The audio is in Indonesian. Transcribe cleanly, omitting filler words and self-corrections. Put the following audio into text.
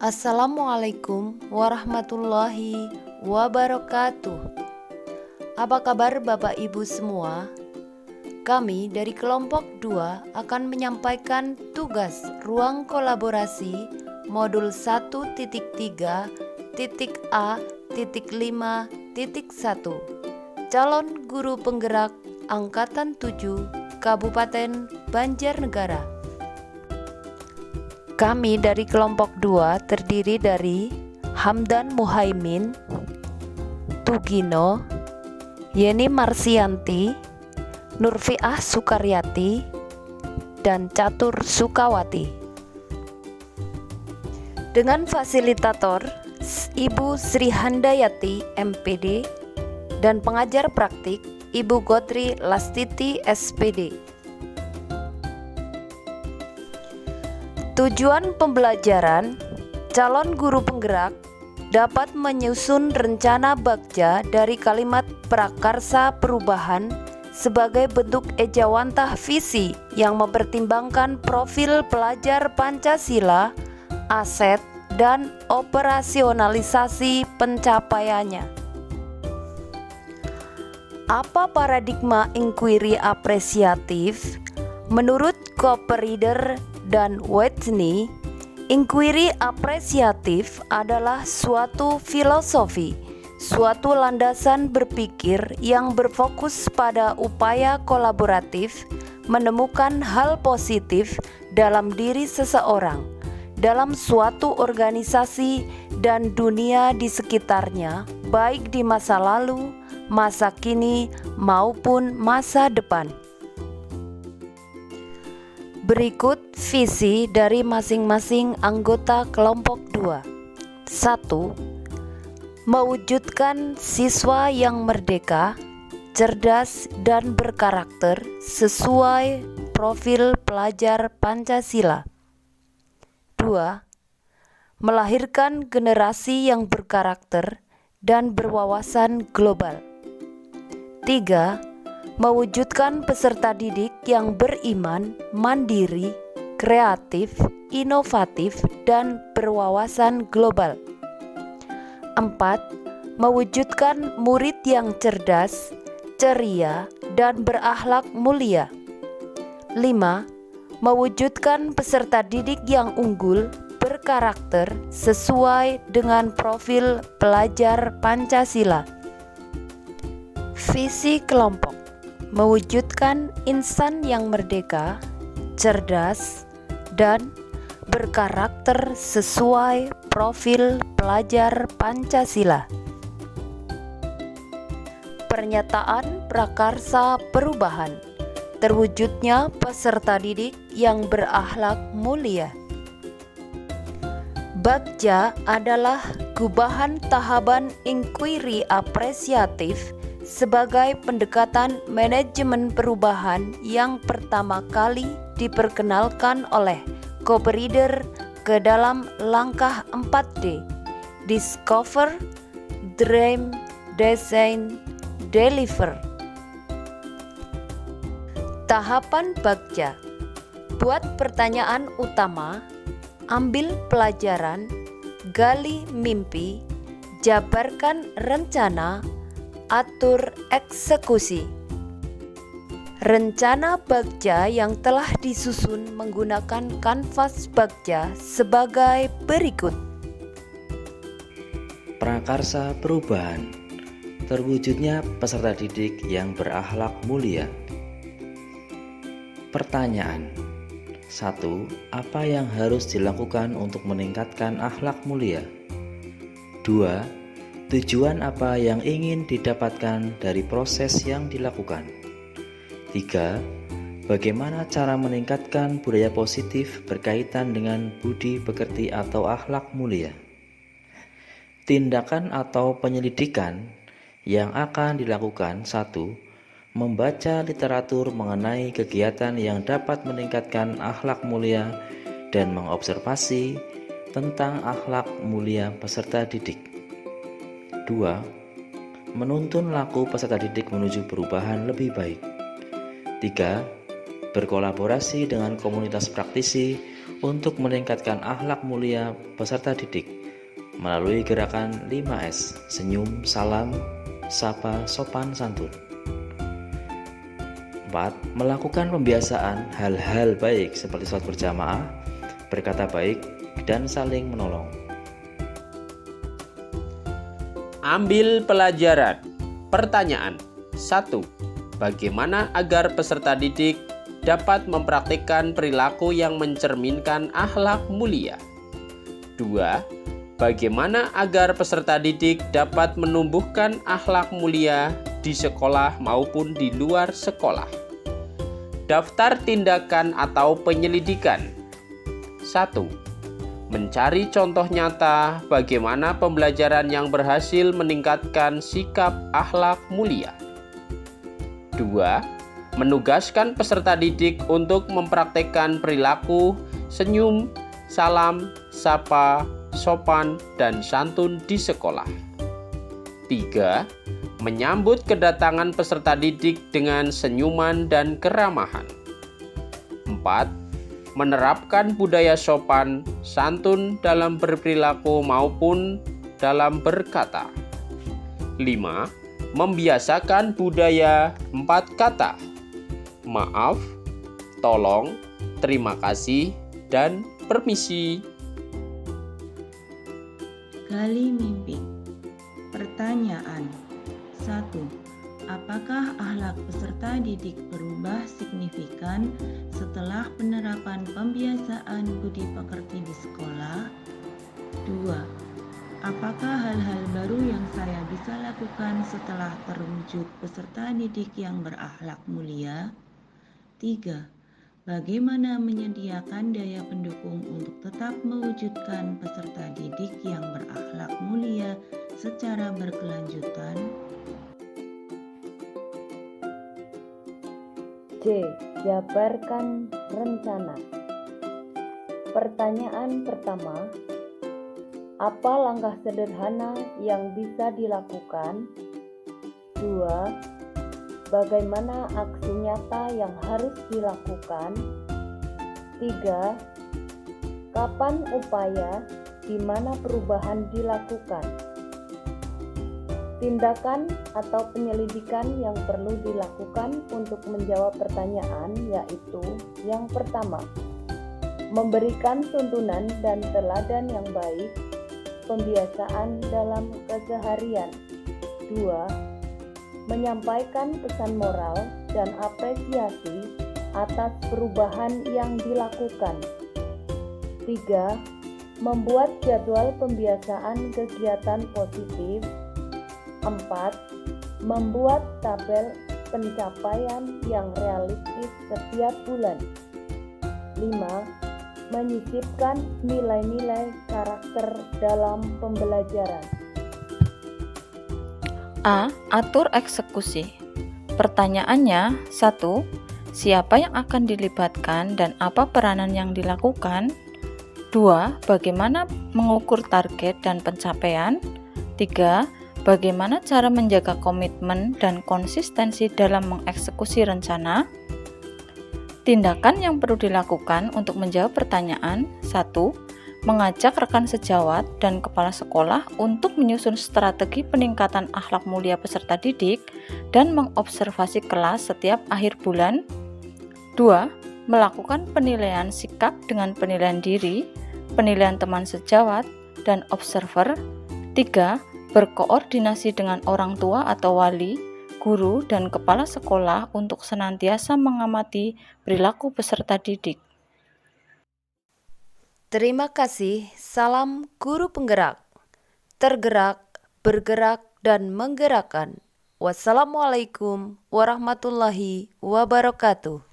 Assalamualaikum warahmatullahi wabarakatuh. Apa kabar Bapak Ibu semua? Kami dari kelompok 2 akan menyampaikan tugas ruang kolaborasi modul 1.3.A.5.1 calon guru penggerak Angkatan 7 Kabupaten Banjarnegara. Kami dari kelompok 2 terdiri dari Hamdan Muhaimin, Tugino, Yeni Marsianti, Nurfiah Sukaryati, dan Catur Sukawati. Dengan fasilitator Ibu Sri Handayati MPD dan pengajar praktik Ibu Gotri Lastiti SPD. Tujuan pembelajaran, calon guru penggerak dapat menyusun rencana bagja dari kalimat prakarsa perubahan sebagai bentuk ejawantah visi yang mempertimbangkan profil pelajar Pancasila, aset, dan operasionalisasi pencapaiannya. Apa paradigma inquiry apresiatif? Menurut Cooper-Reader dan Whitney, inquiry apresiatif adalah suatu filosofi, suatu landasan berpikir yang berfokus pada upaya kolaboratif menemukan hal positif dalam diri seseorang, dalam suatu organisasi dan dunia di sekitarnya, baik di masa lalu, masa kini, maupun masa depan. Berikut visi dari masing-masing anggota kelompok 2. 1. Mewujudkan siswa yang merdeka, cerdas, dan berkarakter sesuai profil pelajar Pancasila. 2. Melahirkan generasi yang berkarakter dan berwawasan global. 3. Mewujudkan peserta didik yang beriman, mandiri, kreatif, inovatif, dan berwawasan global. 4. Mewujudkan murid yang cerdas, ceria, dan berakhlak mulia. 5. Mewujudkan peserta didik yang unggul, berkarakter, sesuai dengan profil pelajar Pancasila. Visi kelompok: mewujudkan insan yang merdeka, cerdas, dan berkarakter sesuai profil pelajar Pancasila. Pernyataan prakarsa perubahan: terwujudnya peserta didik yang berakhlak mulia. Bagja adalah gubahan tahapan inquiry apresiatif sebagai pendekatan manajemen perubahan yang pertama kali diperkenalkan oleh Cooper-Reader ke dalam langkah 4D: Discover, Dream, Design, Deliver. Tahapan bagja: buat pertanyaan utama, ambil pelajaran, gali mimpi, jabarkan rencana, atur eksekusi. Rencana bagja yang telah disusun menggunakan kanvas bagja sebagai berikut. Prakarsa perubahan: terwujudnya peserta didik yang berakhlak mulia. Pertanyaan: 1. Apa yang harus dilakukan untuk meningkatkan akhlak mulia? 2. Tujuan apa yang ingin didapatkan dari proses yang dilakukan? 3. Bagaimana cara meningkatkan budaya positif berkaitan dengan budi pekerti atau akhlak mulia? Tindakan atau penyelidikan yang akan dilakukan: 1. Membaca literatur mengenai kegiatan yang dapat meningkatkan akhlak mulia dan mengobservasi tentang akhlak mulia peserta didik. 2. Menuntun laku peserta didik menuju perubahan lebih baik. 3. Berkolaborasi dengan komunitas praktisi untuk meningkatkan akhlak mulia peserta didik melalui gerakan 5S, senyum, salam, sapa, sopan, santun. 4. Melakukan pembiasaan hal-hal baik seperti sholat berjamaah, berkata baik, dan saling menolong. Ambil pelajaran. Pertanyaan 1. Bagaimana agar peserta didik dapat mempraktikkan perilaku yang mencerminkan akhlak mulia? 2. Bagaimana agar peserta didik dapat menumbuhkan akhlak mulia di sekolah maupun di luar sekolah? Daftar tindakan atau penyelidikan. 1. Mencari contoh nyata bagaimana pembelajaran yang berhasil meningkatkan sikap akhlak mulia. 2. Menugaskan peserta didik untuk mempraktekkan perilaku senyum, salam, sapa, sopan, dan santun di sekolah. 3. Menyambut kedatangan peserta didik dengan senyuman dan keramahan. 4. Menerapkan budaya sopan, santun dalam berperilaku maupun dalam berkata. 5. Membiasakan budaya 4 kata. Maaf, tolong, terima kasih, dan permisi. Gali mimpi. Pertanyaan 1. Apakah akhlak peserta didik berubah signifikan setelah penerapan pembiasaan budi pekerti di sekolah? 2. Apakah hal-hal baru yang saya bisa lakukan setelah terwujud peserta didik yang berakhlak mulia? 3. Bagaimana menyediakan daya pendukung untuk tetap mewujudkan peserta didik yang berakhlak mulia secara berkelanjutan? C. Jabarkan rencana. Pertanyaan pertama, apa langkah sederhana yang bisa dilakukan? 2. Bagaimana aksi nyata yang harus dilakukan? 3. Kapan upaya di mana perubahan dilakukan? Tindakan atau penyelidikan yang perlu dilakukan untuk menjawab pertanyaan yaitu: yang pertama, memberikan tuntunan dan teladan yang baik, pembiasaan dalam keseharian. 2. Menyampaikan pesan moral dan apresiasi atas perubahan yang dilakukan. 3. Membuat jadwal pembiasaan kegiatan positif. 4. Membuat tabel pencapaian yang realistis setiap bulan. 5. Menyisipkan nilai-nilai karakter dalam pembelajaran. A. Atur eksekusi. Pertanyaannya 1. Siapa yang akan dilibatkan dan apa peranan yang dilakukan? 2. Bagaimana mengukur target dan pencapaian? 3. Bagaimana cara menjaga komitmen dan konsistensi dalam mengeksekusi rencana? Tindakan yang perlu dilakukan untuk menjawab pertanyaan. 1. Mengajak rekan sejawat dan kepala sekolah untuk menyusun strategi peningkatan akhlak mulia peserta didik dan mengobservasi kelas setiap akhir bulan. 2. Melakukan penilaian sikap dengan penilaian diri, penilaian teman sejawat, dan observer. 3. Berkoordinasi dengan orang tua atau wali, guru, dan kepala sekolah untuk senantiasa mengamati perilaku peserta didik. Terima kasih. Salam guru penggerak. Tergerak, bergerak, dan menggerakkan. Wassalamualaikum warahmatullahi wabarakatuh.